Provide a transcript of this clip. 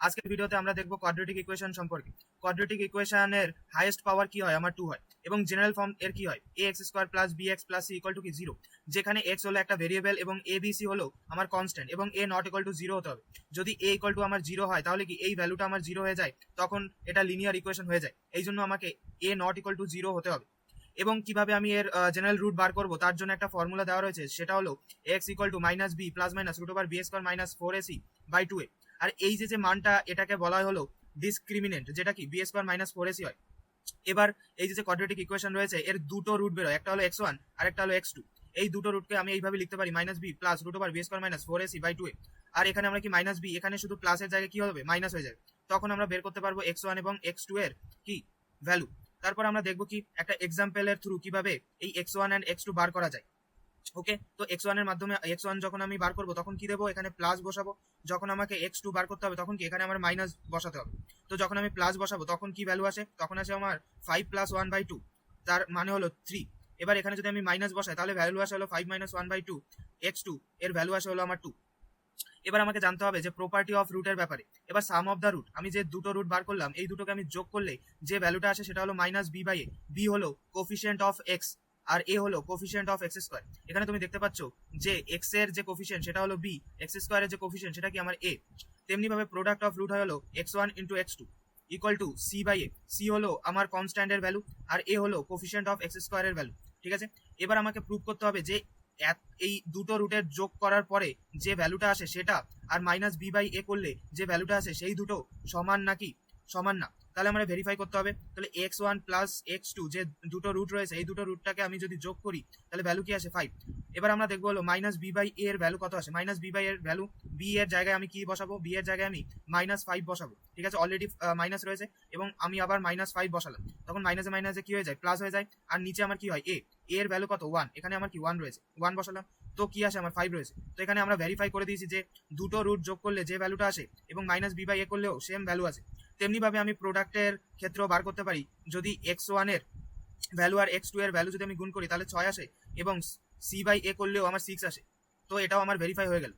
আজকের ভিডিওতে আমরা দেখব কোয়াড্রেটিক ইকুয়েশন সম্পর্কে। কোয়াড্রেটিক ইকুয়েশনের হাইয়েস্ট পাওয়ার কি হয়, আমার 2 হয়, এবং জেনারেল ফর্ম এর কি হয়, ax square plus bx plus c equal to কি 0, যেখানে x হলো একটা ভেরিয়েবল এবং a b c হলো আমার কনস্ট্যান্ট এবং a নট ইকুয়াল টু 0 হতে হবে। যদি a ইকুয়াল টু আমার 0 হয় তাহলে কি এই ভ্যালুটা আমার 0 হয়ে যায়, তখন এটা লিনিয়ার ইকুয়েশন হয়ে যায়। এই জন্য আমাকে a নট ইকুয়াল টু 0 হতে হবে। এবং কিভাবে আমি এর জেনারেল রুট বার করব তার জন্য একটা ফর্মুলা দেওয়া রয়েছে, সেটা হলো x equal to minus B plus minus root over B square minus 4ac by 2a। আর এই যে মানটা, এটাকে বলা হলো ডিসক্রিমিনেন্ট, যেটা কি বি স্কয়ার মাইনাস 4ac হয়। এবার এই যে কোয়াড্রেটিক ইকুয়েশন রয়েছে, এর দুটো রুট বেরোয়, একটা হলো x1 আর একটা হলো x2। এই দুটো রুটকে আমি এইভাবে লিখতে পারি, minus B plus root over B square minus 4ac by 2a। আর এখানে আমরা কি মাইনাস বি, এখানে শুধু প্লাসের জায়গায় কি হবে, মাইনাস হয়ে যাবে। তখন আমরা বের করতে পারবো x1 এবং x2 এর কি ভ্যালু। তারপর আমরা দেখবো কি একটা এক্সাম্পলের থ্রু কিভাবে এই x1 এন্ড x2 বার করা যায়। ওকে, তো x1 এর মাধ্যমে x1 যখন আমি বার করব তখন কি দেবো, এখানে প্লাস বসাবো। যখন আমাকে x2 বার করতে হবে তখন কি এখানে আমার মাইনাস বসাতে হবে। তো যখন আমি প্লাস বসাবো তখন কি ভ্যালু আসে, তখন আসে আমার 5 প্লাস 1/2, তার মানে হলো 3। এবার এখানে যদি আমি মাইনাস বসাই তাহলে ভ্যালু আসে হলো 5 মাইনাস 1/2 x2, এর ভ্যালু আসে হলো আমার 2। এবার আমাকে জানতে হবে যে প্রপার্টি অফ রুটের ব্যাপারে। এবার সাম অফ দ্য রুট, আমি যে দুটো রুট বার করলাম এই দুটোকে আমি যোগ করলে যে ভ্যালুটা আসে সেটা হলো minus B by A. B হলো কোফিশিয়েন্ট অফ এক্স আর এ হলো কোফিশিয়েন্ট অফ এক্স স্কোয়ার। এখানে তুমি দেখতে পাচ্ছ যে এক্স এর যে কোফিশিয়েন্ট সেটা হলো বি, এক্স স্কোয়ারের যে কোফিশিয়েন্ট সেটা কি আমার এ। তেমনি ভাবে প্রোডাক্ট অফ রুট হয় হলো x1 into x2 equal to c by a. C হলো আমার কনস্ট্যান্টের ভ্যালু আর এ হলো কোফিশিয়েন্ট অফ এক্স স্কোয়ারের ভ্যালু। ঠিক আছে, এবার আমাকে প্রুভ করতে হবে যে এই দুটো রুটের যোগ করার পরে যে ভ্যালুটা আসে সেটা আর মাইনাস বি বাই এ করলে যে ভ্যালুটা আসে সেই দুটো সমান নাকি সমান না। তাহলে আমরা ভেরিফাই করতে হবে। তাহলে x1 প্লাস x2 যে দুটো রুট রয়েছে এই দুটো রুটটাকে আমি যদি যোগ করি তাহলে ভ্যালু কি আসে 5। এবার আমরা দেখবো হলো মাইনাস বি বাই এ এর ভ্যালু কত আসে। মাইনাস বি বাই এর ভ্যালু, বি এর জায়গায় আমি কি বসাবো, বি এর জায়গায় আমি -5 বসাবো। ঠিক আছে, অলরেডি মাইনাস রয়েছে এবং আমি আবার -5 বসালাম, তখন মাইনাসে মাইনাসে কি হয়ে যায়, প্লাস হয়ে যায়। আর নিচে আমার কি হয়, এ এর ভ্যালু কত 1, এখানে আমার কি 1 রয়েছে, 1 বসালাম, তো কি আসে আমার 5 রয়েছে। তো এখানে আমরা ভেরিফাই করে দিয়েছি যে দুটো রুট যোগ করলে যে ভ্যালুটা আসে এবং মাইনাস বি বাই এ করলেও সেম ভ্যালু আছে। তেমনি ভাবে আমি প্রোডাক্টের ক্ষেত্রেও বার করতে পারি। যদি x1 এর ভ্যালু আর x2 এর ভ্যালু যদি আমি গুণ করি তাহলে 6 আসে এবং সি বাই এ করলেও আমার 6 আসে। তো এটাও আমার ভেরিফাই হয়ে গেল।